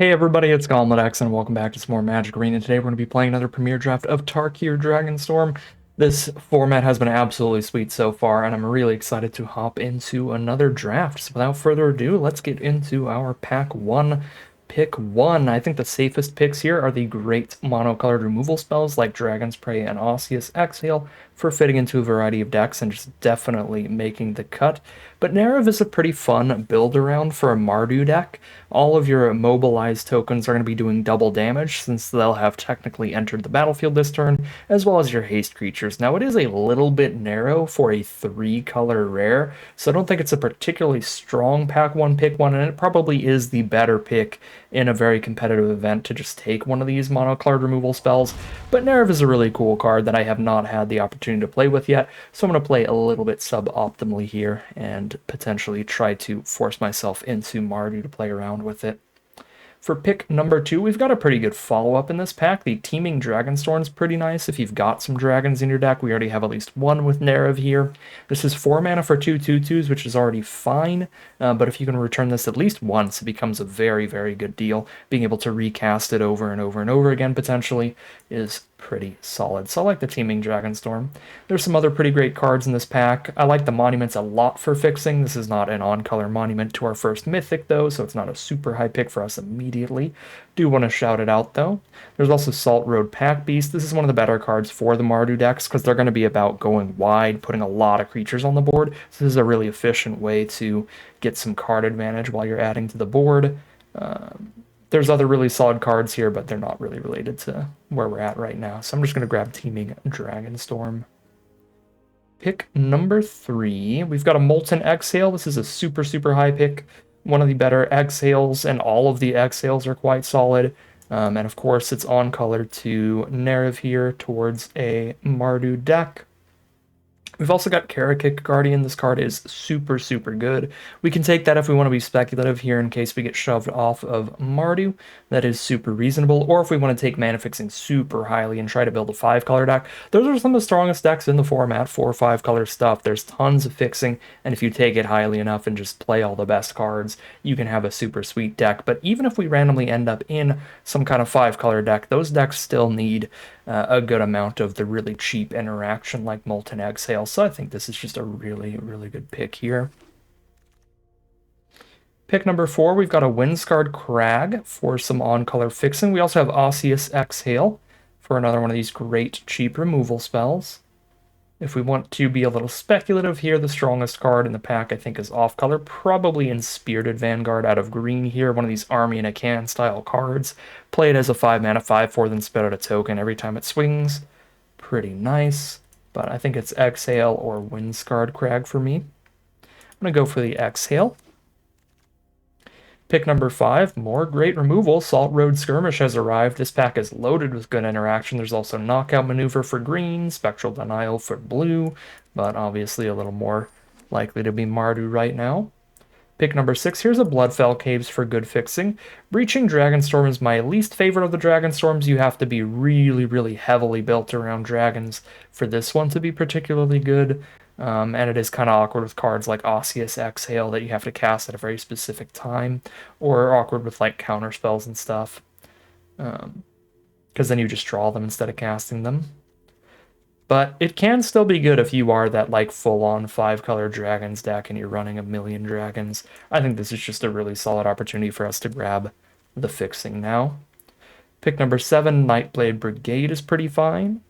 Hey everybody, it's GauntletX and welcome back to some more Magic Arena. Today we're going to be playing another Premier Draft of Tarkir Dragonstorm. This format has been absolutely sweet so far, and I'm really excited to hop into another draft. So without further ado, let's get into our Pack 1. Pick 1. I think the safest picks here are the great monocolored removal spells like Dragon's Prey and Osseous Exhale for fitting into a variety of decks and just definitely making the cut. But Narav is a pretty fun build around for a Mardu deck. All of your immobilized tokens are going to be doing double damage since they'll have technically entered the battlefield this turn, as well as your haste creatures. Now it is a little bit narrow for a 3-color rare, so I don't think it's a particularly strong Pack 1 pick 1, and it probably is the better pick in a very competitive event to just take one of these monocolored removal spells. But Narav is a really cool card that I have not had the opportunity to play with yet, so I'm going to play a little bit suboptimally here and potentially try to force myself into Mardu to play around with it. For pick number 2, we've got a pretty good follow-up in this pack. The Teeming Dragonstorm's pretty nice. If you've got some dragons in your deck, we already have at least one with Narav here. This is 4 mana for 2/2/2s, which is already fine, but if you can return this at least once, it becomes a very, very good deal. Being able to recast it over and over and over again, potentially, is pretty solid. So I like the Teeming Dragonstorm. There's some other pretty great cards in this pack. I like the Monuments a lot for fixing. This is not an on-color monument to our first Mythic, though, so it's not a super high pick for us immediately. Do want to shout it out, though. There's also Salt Road Pack Beast. This is one of the better cards for the Mardu decks because they're going to be about going wide, putting a lot of creatures on the board. So this is a really efficient way to get some card advantage while you're adding to the board. There's other really solid cards here, but they're not really related to where we're at right now. So I'm just going to grab Teeming Dragonstorm. Pick number 3. We've got a Molten Exhale. This is a super, super high pick. One of the better exhales, and all of the exhales are quite solid. And of course, it's on color to Narav here towards a Mardu deck. We've also got Karakik Guardian. This card is super, super good. We can take that if we want to be speculative here in case we get shoved off of Mardu. That is super reasonable. Or if we want to take mana fixing super highly and try to build a 5-color deck. Those are some of the strongest decks in the format, 4 or 5-color stuff. There's tons of fixing, and if you take it highly enough and just play all the best cards, you can have a super sweet deck. But even if we randomly end up in some kind of 5-color deck, those decks still need a good amount of the really cheap interaction like Molten Exhale. So I think this is just a really, really good pick here. Pick number 4, we've got a Windscarred Crag for some on-color fixing. We also have Osseous Exhale for another one of these great cheap removal spells. If we want to be a little speculative here, the strongest card in the pack I think is off-color, probably Inspirited Vanguard out of green here, one of these Army in a Can style cards. Play it as a 5-mana 5/4, then spit out a token every time it swings. Pretty nice, but I think it's Exhale or Windscarred Crag for me. I'm going to go for the Exhale. Pick number 5, more great removal. Salt Road Skirmish has arrived. This pack is loaded with good interaction. There's also Knockout Maneuver for green, Spectral Denial for blue, but obviously a little more likely to be Mardu right now. Pick number 6, here's a Bloodfell Caves for good fixing. Breaching Dragonstorm is my least favorite of the Dragonstorms. You have to be really, really heavily built around dragons for this one to be particularly good. And it is kind of awkward with cards like Osseous Exhale that you have to cast at a very specific time, or awkward with like counter spells and stuff, because then you just draw them instead of casting them. But it can still be good if you are that like full-on 5-color dragons deck and you're running a million dragons. I think this is just a really solid opportunity for us to grab the fixing now. Pick number 7, Nightblade Brigade is pretty fine.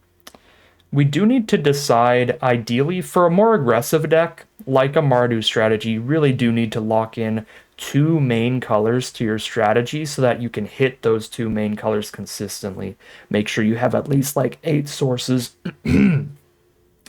We do need to decide, ideally, for a more aggressive deck, like a Mardu strategy, you really do need to lock in 2 main colors to your strategy so that you can hit those 2 main colors consistently. Make sure you have at least like 8 sources,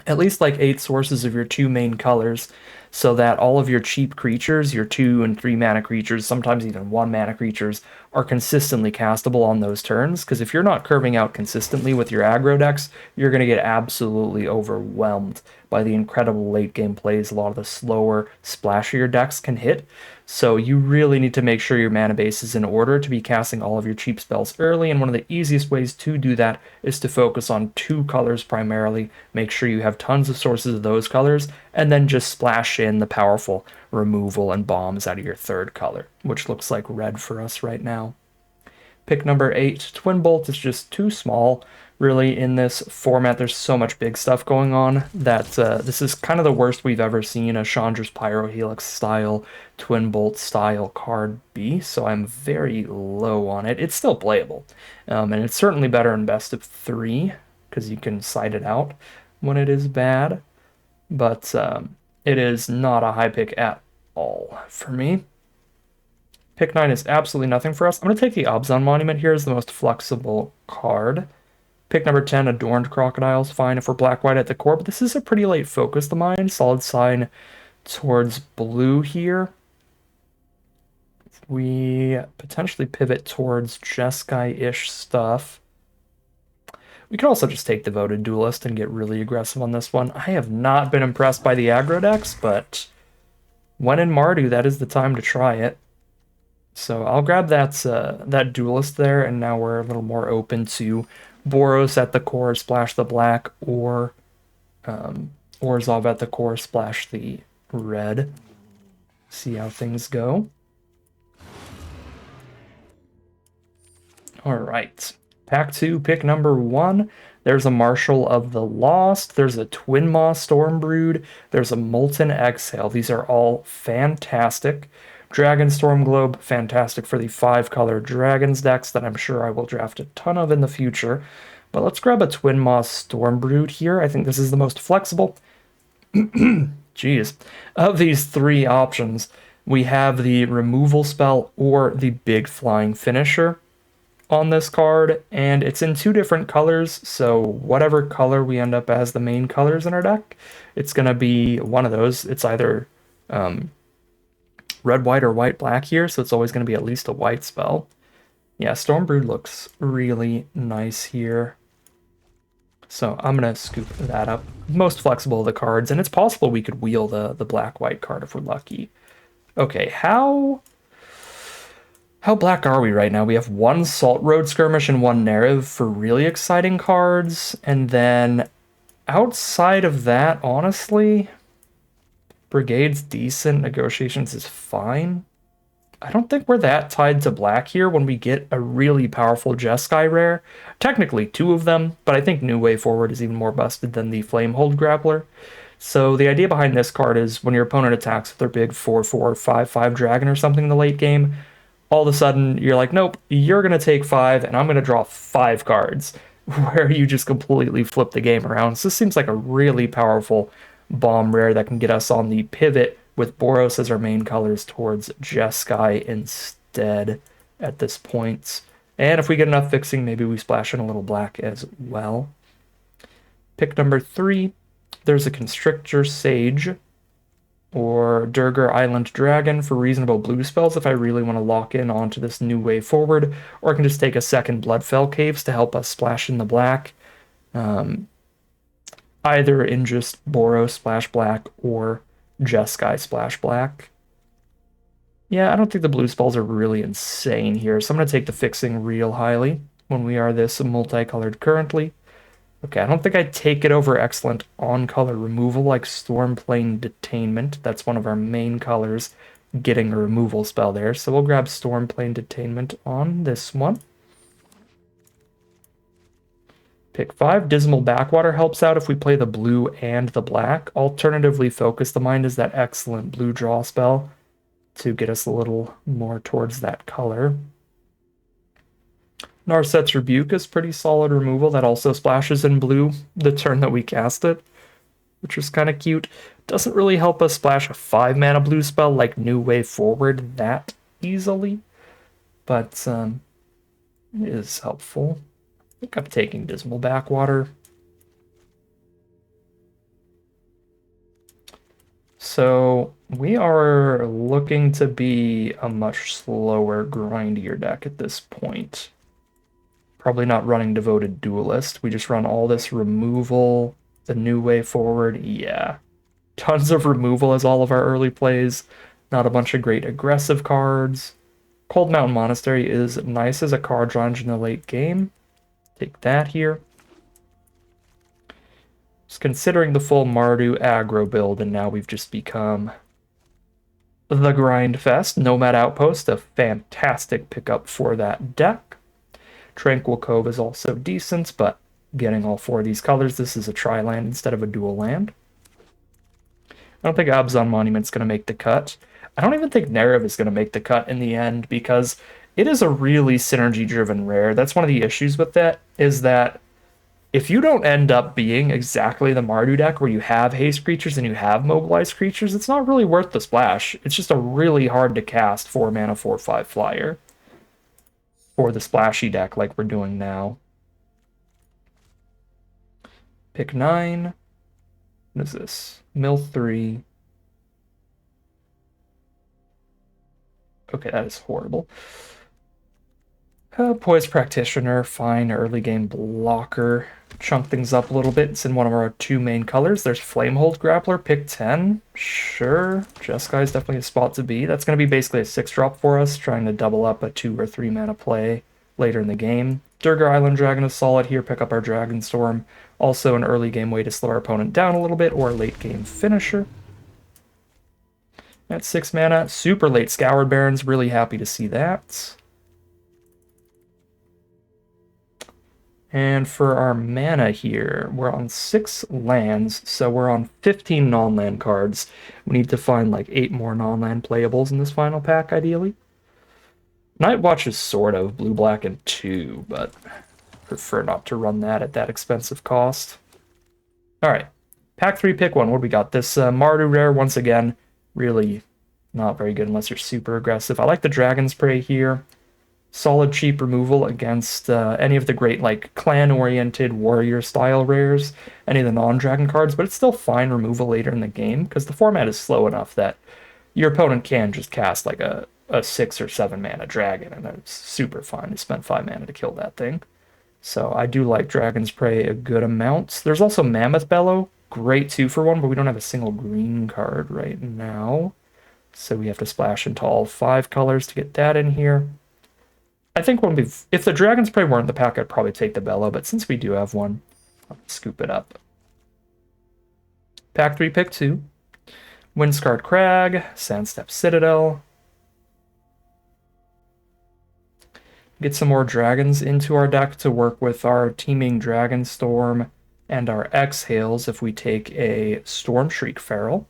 at least like 8 sources of your 2 main colors, so that all of your cheap creatures, your 2 and 3 mana creatures, sometimes even 1 mana creatures, are consistently castable on those turns. Because if you're not curving out consistently with your aggro decks, you're going to get absolutely overwhelmed by the incredible late game plays a lot of the slower, splashier decks can hit. So you really need to make sure your mana base is in order to be casting all of your cheap spells early, and one of the easiest ways to do that is to focus on 2 colors primarily. Make sure you have tons of sources of those colors, and then just splash in the powerful removal and bombs out of your 3rd color, which looks like red for us right now. Pick number 8, Twin Bolt is just too small. Really, in this format, there's so much big stuff going on that this is kind of the worst we've ever seen a Chandra's Pyrohelix style, Twin Bolt style card be, so I'm very low on it. It's still playable, and it's certainly better in best of 3, because you can side it out when it is bad, but it is not a high pick at all for me. Pick 9 is absolutely nothing for us. I'm going to take the Abzan Monument here as the most flexible card. Pick number 10, Adorned Crocodile, is fine if we're black-white at the core, but this is a pretty late focus of mine. Solid sign towards blue here. We potentially pivot towards Jeskai-ish stuff. We could also just take Devoted Duelist and get really aggressive on this one. I have not been impressed by the aggro decks, but when in Mardu, that is the time to try it. So I'll grab that Duelist there, and now we're a little more open to Boros at the core, splash the black, or Orzhov at the core, splash the red. See how things go. All right. Pack 2, pick number 1. There's a Marshal of the Lost. There's a Twin Maw Stormbrood. There's a Molten Exhale. These are all fantastic. Dragonstorm Globe, fantastic for the 5-color Dragons decks that I'm sure I will draft a ton of in the future. But let's grab a Twin Maw Stormbrood here. I think this is the most flexible. Jeez. Of these 3 options, we have the removal spell or the big flying finisher on this card, and it's in 2 different colors, so whatever color we end up as the main colors in our deck, it's going to be one of those. It's either red, white, or white, black here, so it's always going to be at least a white spell. Yeah, Stormbrood looks really nice here. So I'm going to scoop that up. Most flexible of the cards, and it's possible we could wheel the black-white card if we're lucky. Okay, how black are we right now? We have 1 Salt Road Skirmish and 1 Narrative for really exciting cards, and then outside of that, honestly, Brigade's decent, Negotiations is fine. I don't think we're that tied to black here when we get a really powerful Jeskai rare. Technically 2 of them, but I think New Way Forward is even more busted than the Flamehold Grappler. So the idea behind this card is when your opponent attacks with their big 4/4, 5/5 dragon or something in the late game, all of a sudden you're like, nope, you're going to take 5 and I'm going to draw 5 cards, where you just completely flip the game around. So this seems like a really powerful bomb rare that can get us on the pivot with Boros as our main colors towards Jeskai instead at this point. And if we get enough fixing, maybe we splash in a little black as well. Pick number 3, there's a Constrictor Sage or Durgar Island Dragon for reasonable blue spells if I really want to lock in onto this New Way Forward, or I can just take a second Bloodfell Caves to help us splash in the black. Either in just Boros splash black or Jeskai splash black. Yeah, I don't think the blue spells are really insane here, so I'm going to take the fixing real highly when we are this multicolored currently. Okay, I don't think I'd take it over excellent on-color removal like Stormplane Detainment. That's one of our main colors, getting a removal spell there, so we'll grab Stormplane Detainment on this one. Pick 5, Dismal Backwater helps out if we play the blue and the black. Alternatively, Focus the Mind is that excellent blue draw spell to get us a little more towards that color. Narset's Rebuke is pretty solid removal that also splashes in blue the turn that we cast it, which is kind of cute. Doesn't really help us splash a 5-mana blue spell like New Way Forward that easily, but it is helpful. I think I'm taking Dismal Backwater. So we are looking to be a much slower, grindier deck at this point. Probably not running Devoted Duelist. We just run all this removal, the New Way Forward. Yeah. Tons of removal as all of our early plays. Not a bunch of great aggressive cards. Cold Mountain Monastery is nice as a card draw engine in the late game. Take that here. Just considering the full Mardu aggro build, and now we've just become the Grind Fest. Nomad Outpost, a fantastic pickup for that deck. Tranquil Cove is also decent, but getting all 4 of these colors, this is a tri-land instead of a dual land. I don't think Abzan Monument's going to make the cut. I don't even think Nerev is going to make the cut in the end because it is a really synergy-driven rare. That's one of the issues with that, is that if you don't end up being exactly the Mardu deck where you have haste creatures and you have mobilized creatures, it's not really worth the splash. It's just a really hard to cast 4 mana 4/5 flyer for the splashy deck like we're doing now. Pick 9. What is this? Mill 3. Okay, that is horrible. Poise Practitioner, fine. Early game blocker. Chunk things up a little bit. It's in one of our 2 main colors. There's Flamehold Grappler, pick 10. Sure. Jeskai is definitely a spot to be. That's going to be basically a 6-drop for us, trying to double up a 2 or 3 mana play later in the game. Durgar Island Dragon is solid here. Pick up our Dragonstorm. Also an early game way to slow our opponent down a little bit, or a late game finisher. At 6 mana, super late Scoured Barrens. Really happy to see that. And for our mana here, we're on 6 lands, so we're on 15 non-land cards. We need to find like 8 more non-land playables in this final pack, ideally. Nightwatch is sort of blue, black, and 2, but prefer not to run that at that expensive cost. Alright, pack 3, pick 1. What do we got? This Mardu rare, once again, really not very good unless you're super aggressive. I like the Dragon's Prey here. Solid cheap removal against any of the great like clan-oriented warrior-style rares, any of the non-dragon cards, but it's still fine removal later in the game because the format is slow enough that your opponent can just cast like a 6 or 7 mana dragon, and it's super fine to spend 5 mana to kill that thing. So I do like Dragon's Prey a good amount. There's also Mammoth Bellow, great 2-for-1, but we don't have a single green card right now. So we have to splash into all 5 colors to get that in here. I think if the Dragon's Prey weren't in the pack, I'd probably take the Bellow, but since we do have one, I'll scoop it up. Pack 3, pick 2. Windscarred Crag, Sandstep Citadel. Get some more dragons into our deck to work with our teaming Dragonstorm and our Exhales if we take a Stormshriek Feral.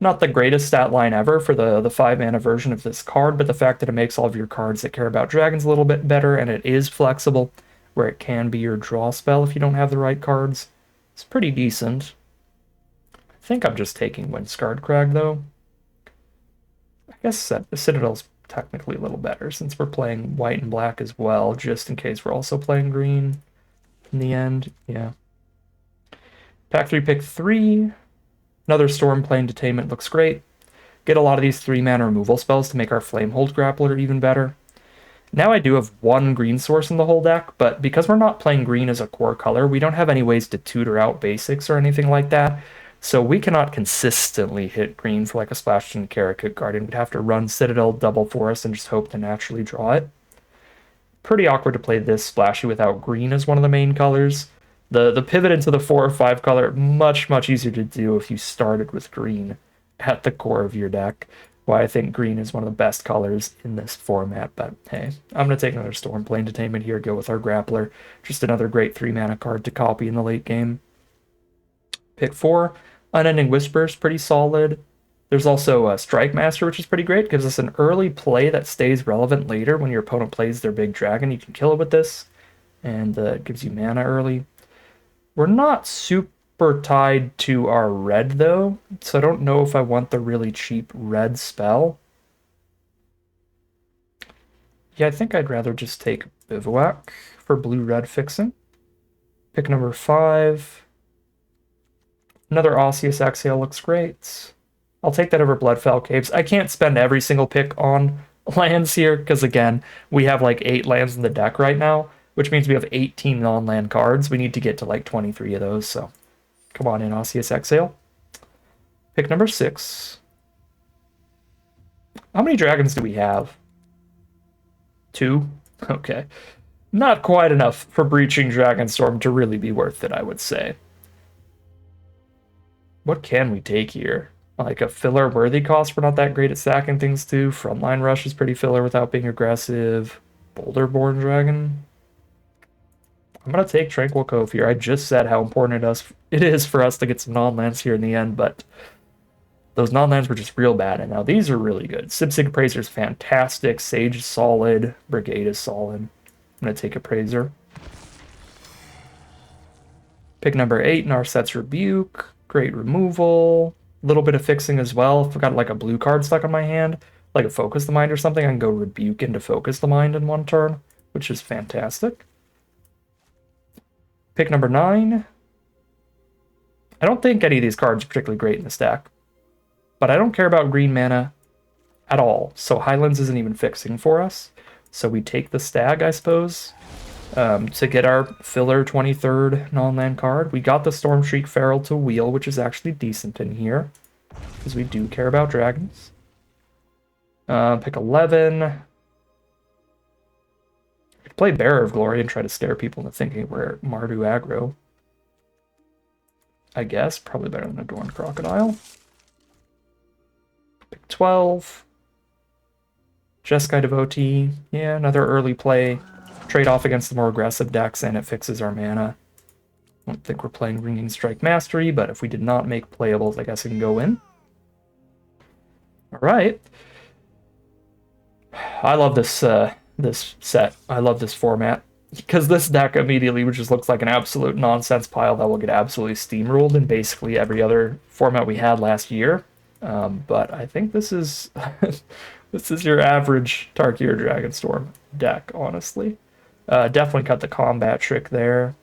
Not the greatest stat line ever for the 5-mana version of this card, but the fact that it makes all of your cards that care about dragons a little bit better, and it is flexible, where it can be your draw spell if you don't have the right cards, it's pretty decent. I think I'm just taking Windscarred Crag, though. I guess the Citadel's technically a little better, since we're playing white and black as well, just in case we're also playing green in the end. Yeah. Pack 3, pick 3. Another Stormplane Detainment looks great. Get a lot of these 3-mana removal spells to make our Flamehold Grappler even better. Now I do have 1 green source in the whole deck, but because we're not playing green as a core color, we don't have any ways to tutor out basics or anything like that, so we cannot consistently hit green for like a Splash and Karakut Guardian. We'd have to run Citadel, double Forest, and just hope to naturally draw it. Pretty awkward to play this splashy without green as one of the main colors. The pivot into the 4 or 5 color, much easier to do if you started with green at the core of your deck. Why I think green is one of the best colors in this format, but hey, I'm going to take another Stormplane Detainment here, go with our Grappler. Just another great 3-mana card to copy in the late game. Pick 4, Unending Whispers, pretty solid. There's also Strike Master, which is pretty great. Gives us an early play that stays relevant later when your opponent plays their big dragon. You can kill it with this, and it gives you mana early. We're not super tied to our red, though, so I don't know if I want the really cheap red spell. Yeah, I think I'd rather just take Bivouac for blue-red fixing. Pick number 5. Another Osseous Exhale looks great. I'll take that over Bloodfell Caves. I can't spend every single pick on lands here, because again, we have like 8 lands in the deck right now, which means we have 18 non-land cards. We need to get to like 23 of those, so come on in, Osseous Exhale. Pick number 6. How many dragons do we have? 2? Okay. Not quite enough for Breaching Dragonstorm to really be worth it, I would say. What can we take here? Like a filler worthy cost, we're not that great at stacking things too. Frontline Rush is pretty filler without being aggressive. Boulderborn Dragon. I'm going to take Tranquil Cove here. I just said how important it is for us to get some non-lands here in the end, but those non-lands were just real bad, and now these are really good. Sibsig Appraiser is fantastic. Sage is solid. Brigade is solid. I'm going to take Appraiser. Pick number 8, Narset's Rebuke. Great removal. A little bit of fixing as well. If I've got like a blue card stuck on my hand, like a Focus the Mind or something, I can go Rebuke into Focus the Mind in one turn, which is fantastic. Pick number 9. I don't think any of these cards are particularly great in this deck, but I don't care about green mana at all, so Highlands isn't even fixing for us. So we take the Stag, I suppose, to get our filler 23rd non-land card. We got the Stormshriek Feral to wheel, which is actually decent in here, because we do care about dragons. Pick 11. I could play Bearer of Glory and try to scare people into thinking we're Mardu aggro. I guess, probably better than Adorned Crocodile. Pick 12. Jeskai Devotee. Yeah, another early play. Trade off against the more aggressive decks, and it fixes our mana. I don't think we're playing Ringing Strike Mastery, but if we did not make playables, I guess it can go in. Alright. I love this this set. I love this format, because this deck immediately just looks like an absolute nonsense pile that will get absolutely steamrolled in basically every other format we had last year. But I think this is this is your average Tarkir Dragonstorm deck, honestly. Definitely cut the combat trick there.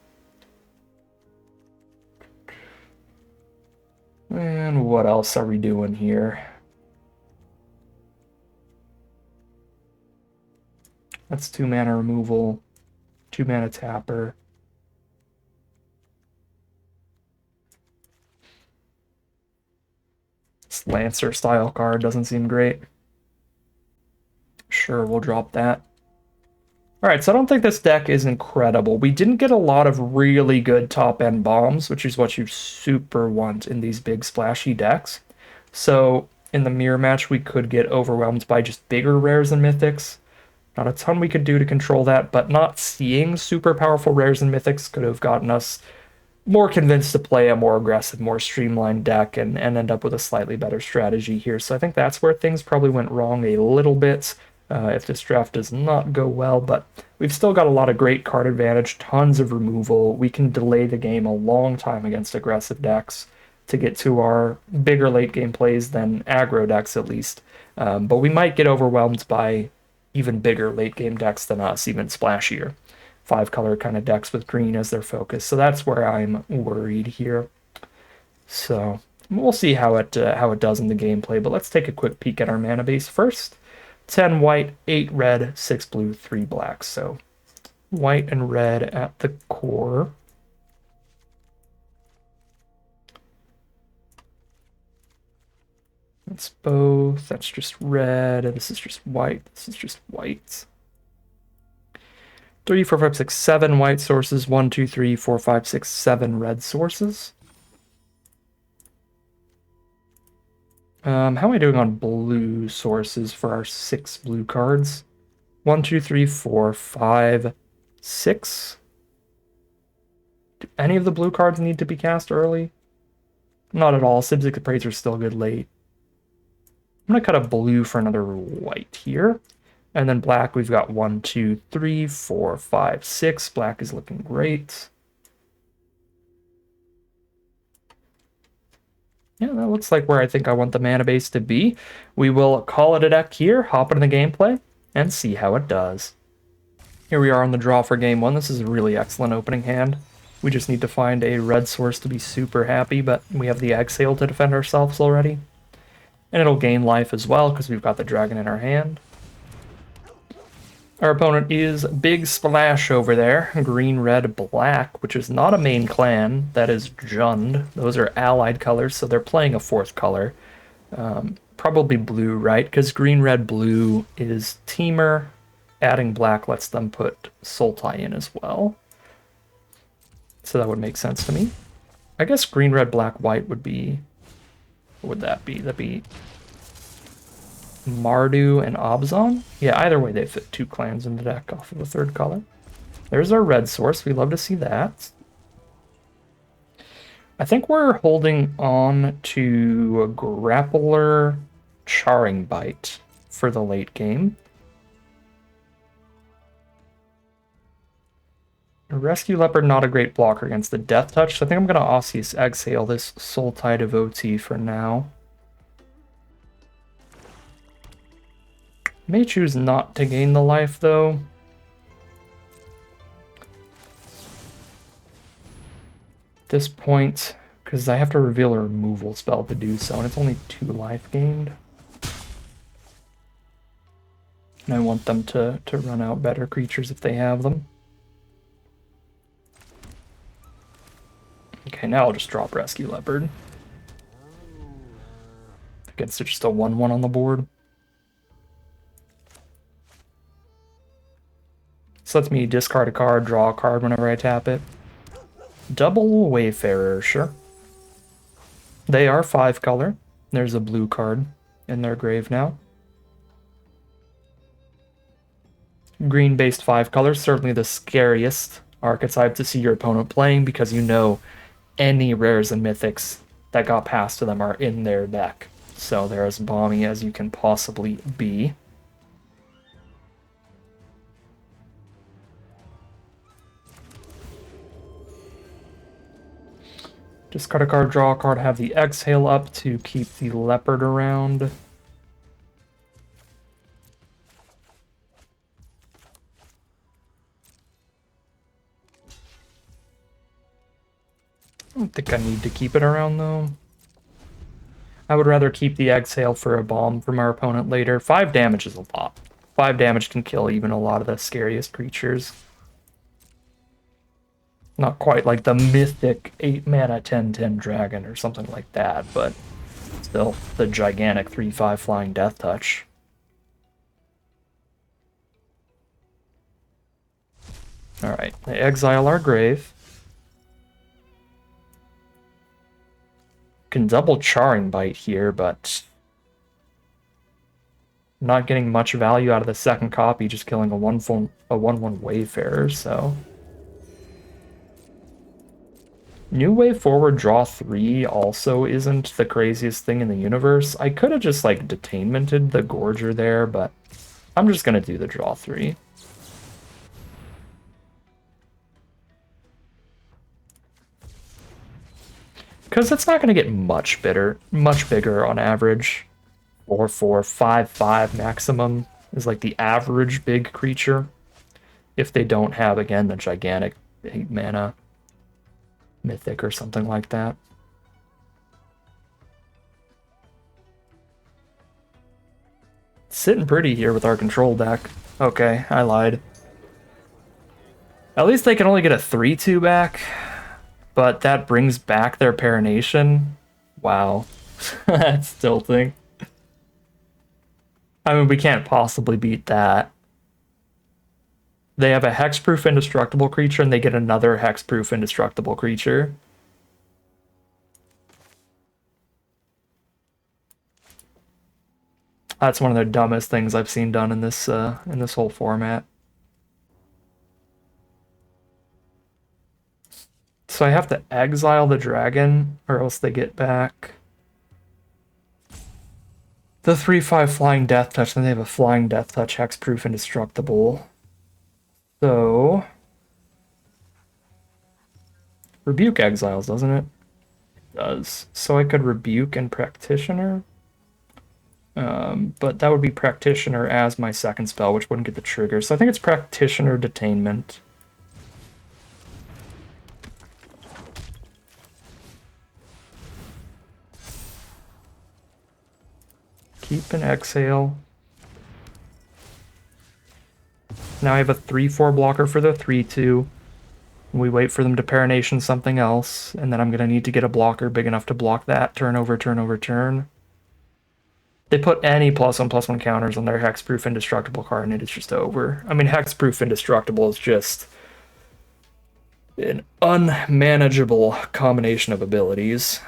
And what else are we doing here? That's 2 mana removal, 2 mana tapper. This Lancer style card doesn't seem great. Sure, we'll drop that. Alright, so I don't think this deck is incredible. We didn't get a lot of really good top-end bombs, which is what you super want in these big splashy decks. So in the mirror match, we could get overwhelmed by just bigger rares and mythics. Not a ton we could do to control that, but not seeing super powerful rares and mythics could have gotten us more convinced to play a more aggressive, more streamlined deck and end up with a slightly better strategy here. So I think that's where things probably went wrong a little bit if this draft does not go well, but we've still got a lot of great card advantage, tons of removal. We can delay the game a long time against aggressive decks to get to our bigger late game plays than aggro decks at least. But we might get overwhelmed by even bigger late game decks than us, even splashier 5-color kind of decks with green as their focus. So that's where I'm worried here. So we'll see how it does in the gameplay, but let's take a quick peek at our mana base first. 10 white, 8 red, 6 blue, 3 black. So white and red at the core. That's both. That's just red. This is just white. This is just white. 3, 4, 5, 6, 7 white sources. 1, 2, 3, 4, 5, 6, 7 red sources. How am I doing on blue sources for our 6 blue cards? 1, 2, 3, 4, 5, 6. Do any of the blue cards need to be cast early? Not at all. Sibsig Appraiser is still good late. I'm going to cut a blue for another white here. And then black, we've got 1, 2, 3, 4, 5, 6. Black is looking great. Yeah, that looks like where I think I want the mana base to be. We will call it a deck here, hop into the gameplay, and see how it does. Here we are on the draw for game 1. This is a really excellent opening hand. We just need to find a red source to be super happy, but we have the Exhale to defend ourselves already. And it'll gain life as well, because we've got the dragon in our hand. Our opponent is Big Splash over there, green, red, black, which is not a main clan, that is Jund. Those are allied colors, so they're playing a 4th color. Probably blue, right? Because green, red, blue is Teamer. Adding black lets them put Sultai in as well. So that would make sense to me. I guess green, red, black, white would be... What would that be? That'd be Mardu and Abzan? Yeah, either way they fit 2 clans in the deck off of the 3rd color. There's our red source. We love to see that. I think we're holding on to a Grappler Charring Bite for the late game. Rescue Leopard, not a great blocker against the Death Touch, so I think I'm going to Osseous Exhale this Sultai Devotee for now. May choose not to gain the life, though. At this point, because I have to reveal a removal spell to do so, and it's only 2 life gained. And I want them to run out better creatures if they have them. Okay, now I'll just drop Rescue Leopard. Against just a 1/1 on the board. This lets me discard a card, draw a card whenever I tap it. Double Wayfarer, sure. They are 5 color. There's a blue card in their grave now. Green-based 5 colors, certainly the scariest archetype to see your opponent playing because you know any rares and mythics that got passed to them are in their deck. So they're as bomby as you can possibly be. Discard a card, draw a card, have the Exhale up to keep the Leopard around. I don't think I need to keep it around, though. I would rather keep the Exhale for a bomb from our opponent later. 5 damage is a lot. 5 damage can kill even a lot of the scariest creatures. Not quite like the mythic 8 mana 10/10 dragon or something like that, but still the gigantic 3/5 flying Death Touch. Alright, they exile our grave. Can double Charring Bite here, but not getting much value out of the second copy, just killing a 1/1 Wayfarer, so... New Way Forward draw 3 also isn't the craziest thing in the universe. I could have just like detainmented the Gorger there, but I'm just gonna do the draw 3. Because it's not gonna get much bigger on average. 4/4, 5/5 maximum is like the average big creature. If they don't have, again, the gigantic 8 mana mythic or something like that. Sitting pretty here with our control deck. Okay, I lied. At least they can only get a 3/2 back, but that brings back their Parination. Wow. That's tilting. I mean, we can't possibly beat that. They have a hexproof indestructible creature, and they get another hexproof indestructible creature. That's one of the dumbest things I've seen done in this whole format. So I have to exile the dragon, or else they get back the 3/5 flying Death Touch. Then they have a flying Death Touch, hexproof indestructible. So, Rebuke exiles, doesn't it? It does. So I could Rebuke and Practitioner. But that would be Practitioner as my second spell, which wouldn't get the trigger. So I think it's Practitioner Detainment. Keep an Exhale. Now I have a 3/4 blocker for the 3/2. We wait for them to Parination something else, and then I'm going to need to get a blocker big enough to block that turn over turn over turn. They put any +1/+1 counters on their hexproof indestructible card, and it's just over. I mean, hexproof indestructible is just an unmanageable combination of abilities.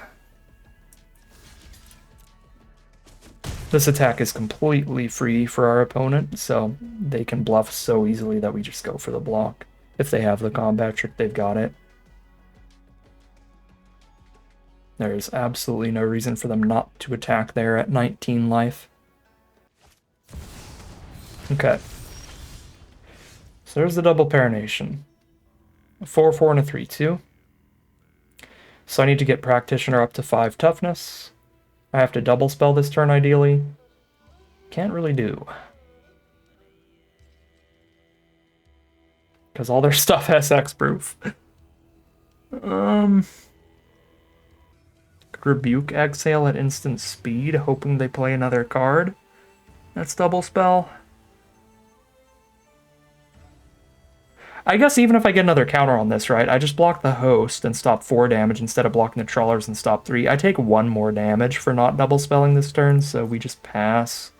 This attack is completely free for our opponent, so they can bluff so easily that we just go for the block. If they have the combat trick, they've got it. There's absolutely no reason for them not to attack there at 19 life. Okay. So there's the double Parination. A 4/4 and a 3/2. So I need to get Practitioner up to 5 toughness. I have to double spell this turn ideally. Can't really do. Because all their stuff has X-proof. Could Rebuke Exhale at instant speed, hoping they play another card. That's double spell. I guess even if I get another counter on this, right, I just block the host and stop 4 damage instead of blocking the trawlers and stop 3. I take 1 more damage for not double spelling this turn, so we just pass.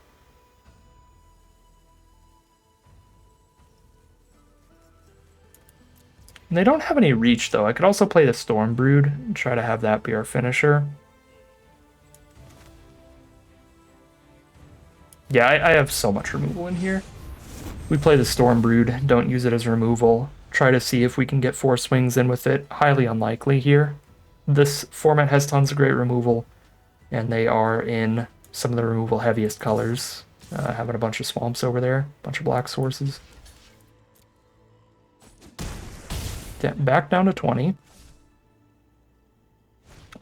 And they don't have any reach, though. I could also play the Storm Brood and try to have that be our finisher. Yeah, I have so much removal in here. We play the Storm Brood, don't use it as removal. Try to see if we can get 4 swings in with it. Highly unlikely here. This format has tons of great removal, and they are in some of the removal heaviest colors. Having a bunch of swamps over there, a bunch of black sources. Back down to 20.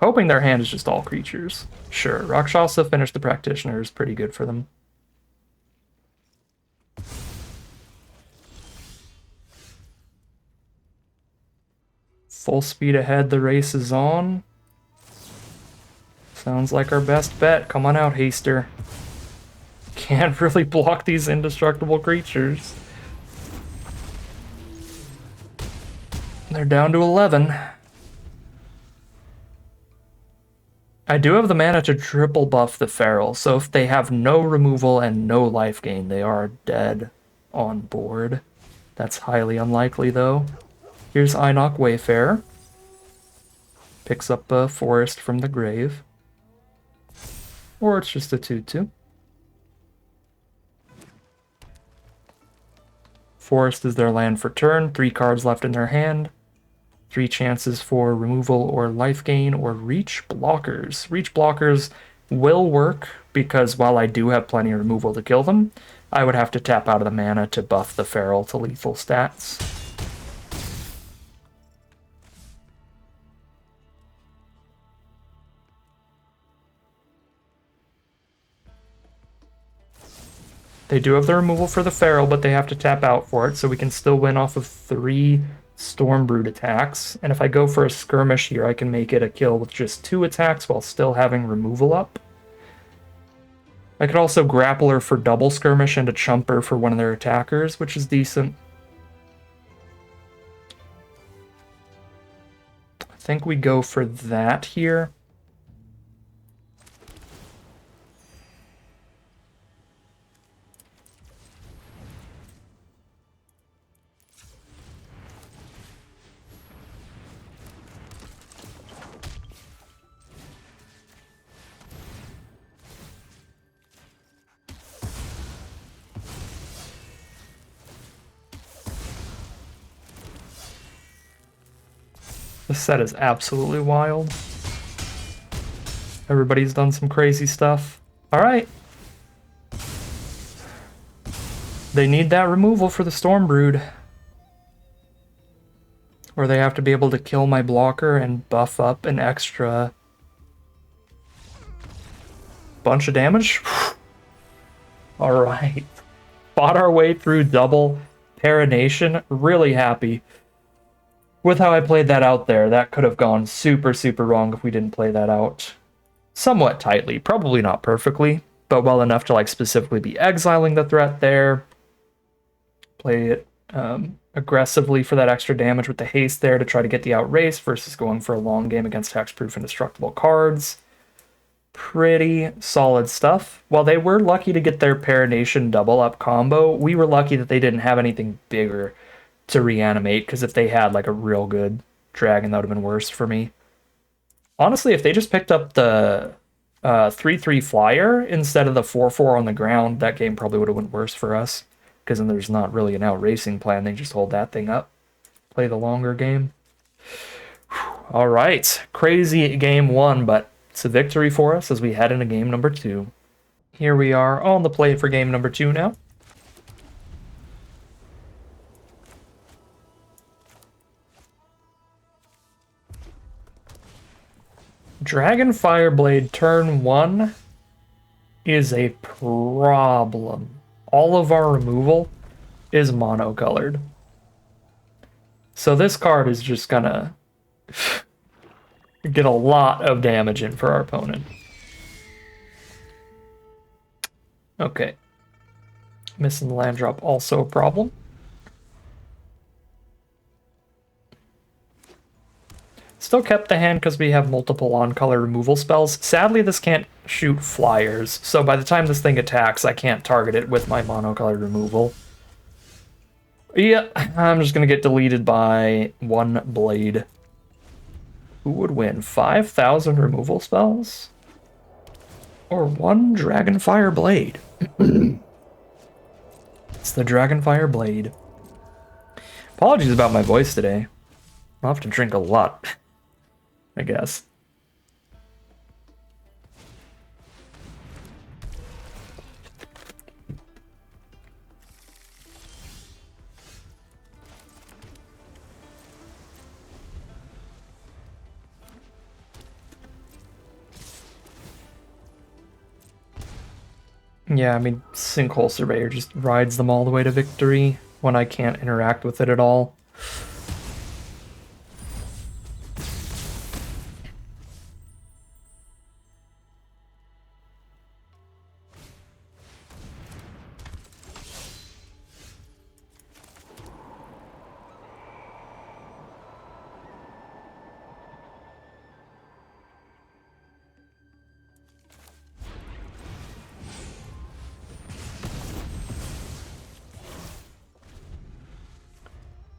Hoping their hand is just all creatures. Sure, Rakshasa finished the Practitioner is pretty good for them. Full speed ahead, the race is on. Sounds like our best bet. Come on out, Haster. Can't really block these indestructible creatures. They're down to 11. I do have the mana to triple buff the Feral, so if they have no removal and no life gain, they are dead on board. That's highly unlikely, though. Here's Einok Wayfarer. Picks up a forest from the grave. Or it's just a 2/2. Forest is their land for turn. 3 cards left in their hand. 3 chances for removal or life gain or reach blockers. Reach blockers will work because while I do have plenty of removal to kill them, I would have to tap out of the mana to buff the Feral to lethal stats. They do have the removal for the Feral, but they have to tap out for it, so we can still win off of 3 Stormbrood attacks. And if I go for a skirmish here, I can make it a kill with just 2 attacks while still having removal up. I could also grapple her for double skirmish and a chumper for one of their attackers, which is decent. I think we go for that here. This set is absolutely wild. Everybody's done some crazy stuff. Alright. They need that removal for the Stormbrood. Or they have to be able to kill my blocker and buff up an extra bunch of damage. Alright. Fought our way through double Parination. Really happy with how I played that out there. That could have gone super, super wrong if we didn't play that out somewhat tightly. Probably not perfectly, but well enough to like specifically be exiling the threat there. Play it aggressively for that extra damage with the haste there to try to get the outrace versus going for a long game against hexproof and destructible cards. Pretty solid stuff. While they were lucky to get their Parination double up combo, we were lucky that they didn't have anything bigger to reanimate, because if they had like a real good dragon, that would have been worse for me. Honestly, if they just picked up the 3/3 flyer instead of the 4/4 on the ground, that game probably would have went worse for us, because then there's not really an outracing plan. They just hold that thing up. play the longer game. All right, crazy game one, but it's a victory for us as we head into game number two. Here we are on the play for game number two now. Dragon Fireblade turn one is a problem. All of our removal is monocolored. So this card is just gonna get a lot of damage in for our opponent. Okay. Missing the land drop, also a problem. Still kept the hand because we have multiple on-color removal spells. Sadly, this can't shoot flyers, so by the time this thing attacks, I can't target it with my monocolored removal. Yeah, I'm just going to get deleted by one blade. Who would win? 5,000 removal spells? Or one Dragonfire Blade? It's the Dragonfire Blade. Apologies about my voice today. I'll have to drink a lot, I guess. Yeah, I mean, Sinkhole Surveyor just rides them all the way to victory when I can't interact with it at all.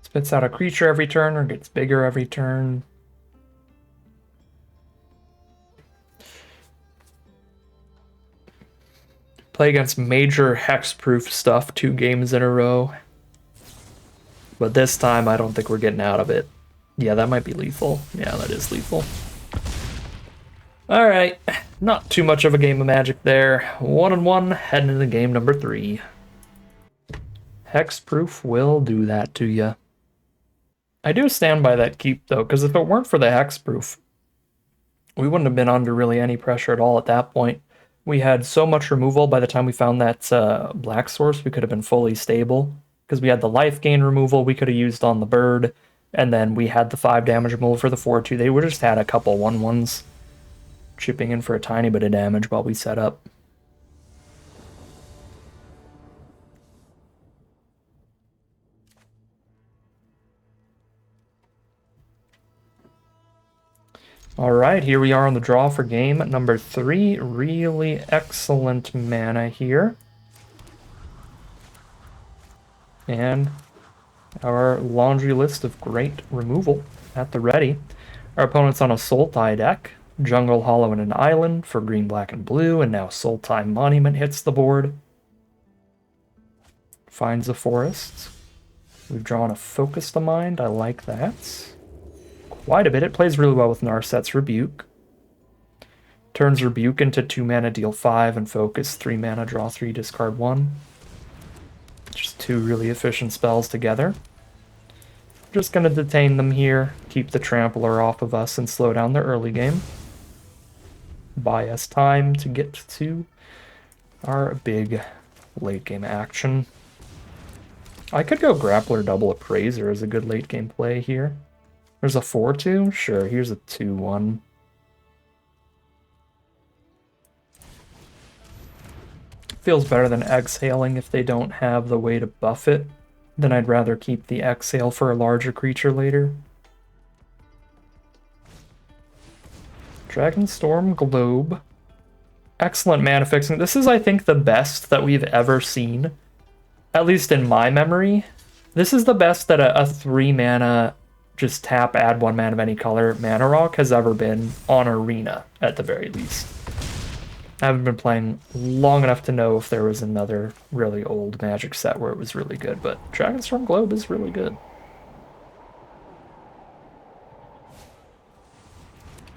Spits out a creature every turn or gets bigger every turn. Play against major hexproof stuff 2 games in a row. But this time I don't think we're getting out of it. Yeah, that might be lethal. Yeah, that is lethal. Alright, not too much of a game of Magic there. 1-1, heading into game number 3. Hexproof will do that to you. I do stand by that keep, though, because if it weren't for the hexproof, we wouldn't have been under really any pressure at all at that point. We had so much removal by the time we found that black source, we could have been fully stable. Because we had the life gain removal we could have used on the bird, and then we had the 5 damage removal for the 4-2. They would just had a couple 1/1s chipping in for a tiny bit of damage while we set up. Alright, here we are on the draw for game number 3. Really excellent mana here. And our laundry list of great removal at the ready. Our opponent's on a Sultai deck. Jungle Hollow and an Island for green, black, and blue, and now Sultai Monument hits the board. Finds a forest. We've drawn a Focus the Mind. I like that. Quite a bit. It plays really well with Narset's Rebuke. Turns Rebuke into 2 mana, deal 5, and Focus 3 mana, draw 3, discard 1. Just 2 really efficient spells together. Just gonna detain them here, keep the Trampler off of us, and slow down their early game. Buy us time to get to our big late game action. I could go Grappler double Appraiser as a good late game play here. There's a 4-2? Sure, here's a 2-1. Feels better than exhaling if they don't have the way to buff it. Then I'd rather keep the exhale for a larger creature later. Dragonstorm Globe. Excellent mana fixing. This is, I think, the best that we've ever seen. At least in my memory. This is the best that a 3 mana, just tap, add 1 mana of any color mana rock has ever been on Arena, at the very least. I haven't been playing long enough to know if there was another really old Magic set where it was really good, but Dragonstorm Globe is really good.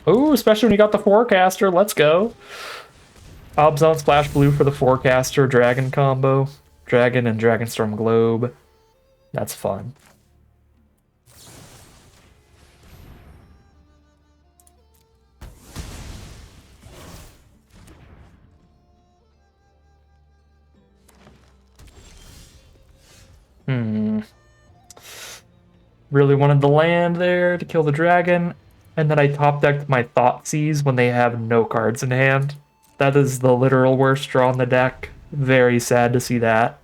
Ooh, especially when you got the Forecaster. Let's go. Obzone Splash Blue for the Forecaster Dragon combo. Dragon and Dragonstorm Globe. That's fun. Really wanted the land there to kill the dragon, and then I top decked my Thoughtseize when they have no cards in hand. That is the literal worst draw in the deck. Very sad to see that.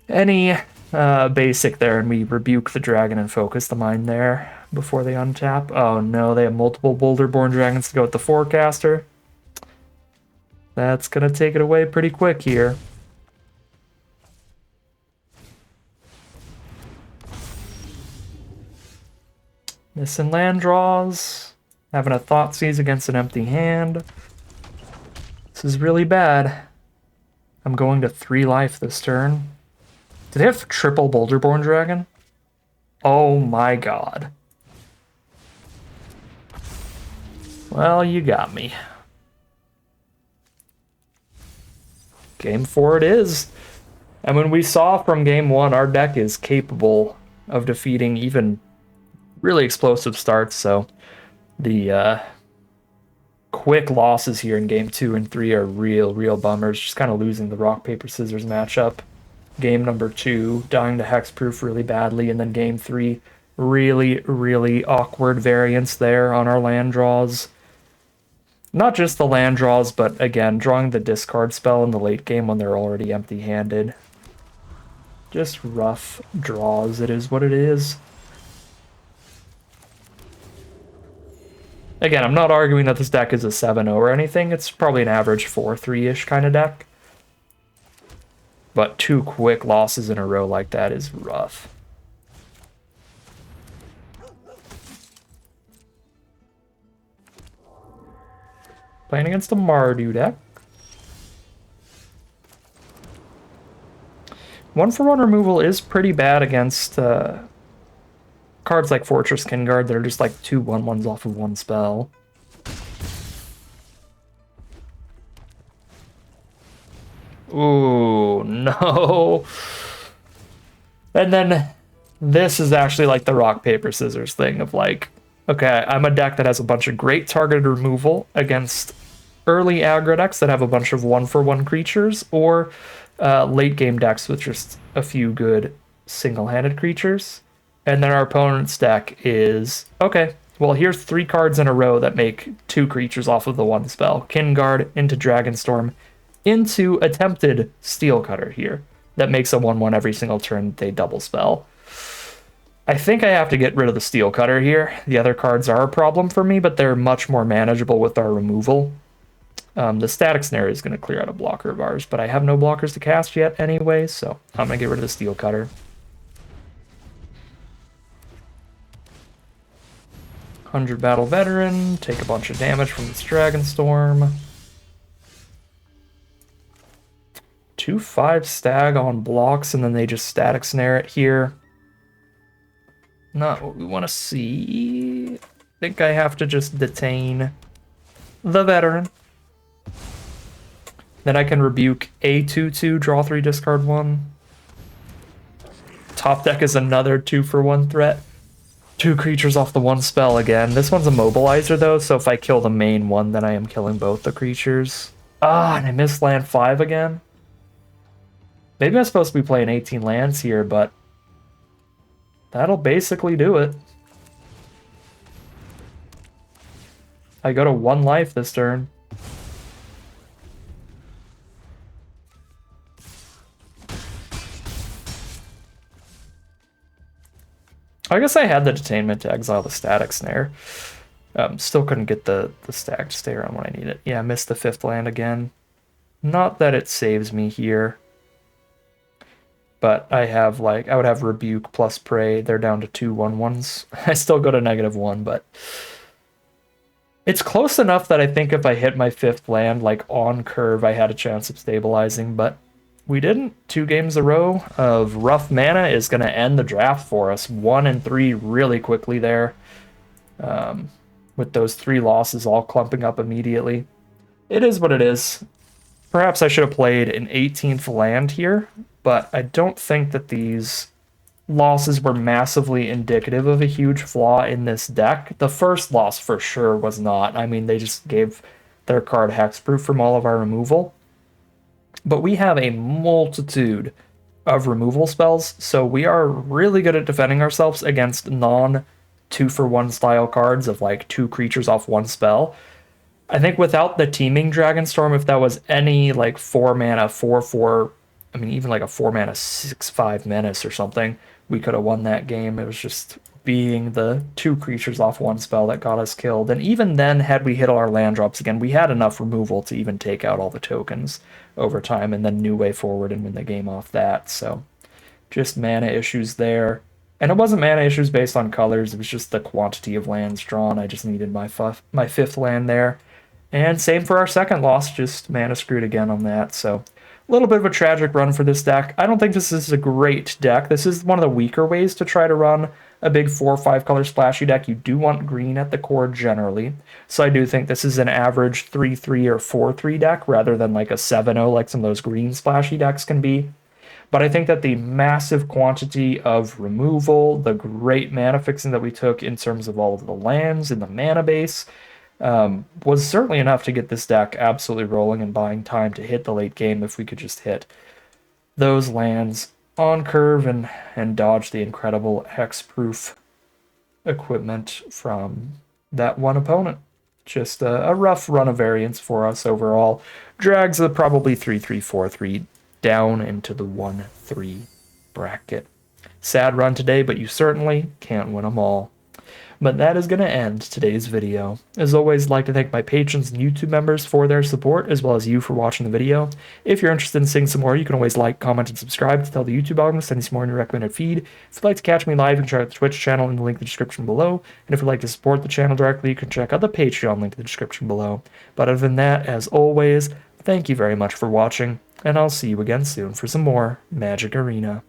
Any basic there, and we rebuke the dragon and focus the mind there before they untap. Oh no, they have multiple Boulder-born dragons to go with the Forecaster. That's gonna take it away pretty quick here. Missing land draws. Having a Thoughtseize against an empty hand. This is really bad. I'm going to 3 life this turn. Do they have triple Boulderborn Dragon? Oh my god. Well, you got me. Game 4 it is. And when we saw from game 1, our deck is capable of defeating even really explosive starts, so the quick losses here in game 2 and 3 are real bummers. Just kind of losing the rock, paper, scissors matchup. Game number 2, dying to hexproof really badly, and then game 3, really awkward variance there on our land draws. Not just the land draws, but again, drawing the discard spell in the late game when they're already empty-handed. Just rough draws, it is what it is. Again, I'm not arguing that this deck is a 7-0 or anything. It's probably an average 4-3-ish kind of deck. But 2 quick losses in a row like that is rough. Playing against a Mardu deck. 1-for-1 removal is pretty bad against cards like Fortress Kinguard that are just like 2 1/1s off of 1 spell. Ooh, no. And then this is actually like the rock, paper, scissors thing of like, okay, I'm a deck that has a bunch of great targeted removal against early aggro decks that have a bunch of 1-for-1 creatures, or late game decks with just a few good single-handed creatures. And then our opponent's deck is, okay, well, here's 3 cards in a row that make 2 creatures off of the 1 spell. Kinguard into Dragonstorm into attempted Steel Cutter here. That makes a 1/1 every single turn they double spell. I think I have to get rid of the Steel Cutter here. The other cards are a problem for me, but they're much more manageable with our removal. The Static Snare is going to clear out a blocker of ours, but I have no blockers to cast yet anyway, so I'm going to get rid of the Steel Cutter. 100 Battle Veteran, take a bunch of damage from this Dragonstorm. 2/5 Stag on blocks, and then they just Static Snare it here. Not what we want to see. I think I have to just detain the Veteran. Then I can rebuke a 2/2, draw 3, discard 1. Top deck is another 2-for-1 threat. 2 creatures off the 1 spell again. This one's a mobilizer though, so if I kill the main one, then I am killing both the creatures. Ah, and I missed land 5 again. Maybe I'm supposed to be playing 18 lands here, but that'll basically do it. I go to 1 life this turn. I guess I had the Detainment to exile the Static Snare. Still couldn't get the Stag to stay around when I need it. Yeah, I missed the 5th land again. Not that it saves me here. But I have, like, I would have Rebuke plus Prey. They're down to 2 1/1s. I still go to -1, but it's close enough that I think if I hit my 5th land, like, on curve, I had a chance of stabilizing, but we didn't. 2 games in a row of rough mana is going to end the draft for us. 1 and 3 really quickly there. with those 3 losses all clumping up immediately. It is what it is. Perhaps I should have played an 18th land here, but I don't think that these losses were massively indicative of a huge flaw in this deck. The first loss for sure was not. I mean, they just gave their card hexproof from all of our removal. But we have a multitude of removal spells, so we are really good at defending ourselves against non 2-for-1 style cards of like 2 creatures off 1 spell. I think without the Teeming Dragonstorm, if that was any like 4 mana 4/4, I mean even like a 4 mana 6/5 menace or something, we could have won that game. It was just being the 2 creatures off 1 spell that got us killed. And even then, had we hit all our land drops again, we had enough removal to even take out all the tokens over time and then new way forward and win the game off that. So just mana issues there. And it wasn't mana issues based on colors, it was just the quantity of lands drawn. I just needed my 5th land there. And same for our second loss, just mana screwed again on that. So a little bit of a tragic run for this deck. I don't think this is a great deck. This is one of the weaker ways to try to run a big 4 or 5 color splashy deck. You do want green at the core generally. So I do think this is an average 3/3 or 4/3 deck rather than like a 7/0 like some of those green splashy decks can be. But I think that the massive quantity of removal, the great mana fixing that we took in terms of all of the lands in the mana base, was certainly enough to get this deck absolutely rolling and buying time to hit the late game if we could just hit those lands on curve and dodge the incredible hexproof equipment from that one opponent. Just a rough run of variance for us overall. Drags are probably 3/3, 4/3 down into the 1/3 bracket. Sad run today, but you certainly can't win them all. But that is going to end today's video. As always, I'd like to thank my patrons and YouTube members for their support, as well as you for watching the video. If you're interested in seeing some more, you can always like, comment, and subscribe to tell the YouTube algorithm to send you some more in your recommended feed. If you'd like to catch me live, you can check out the Twitch channel in the link in the description below. And if you'd like to support the channel directly, you can check out the Patreon link in the description below. But other than that, as always, thank you very much for watching, and I'll see you again soon for some more Magic Arena.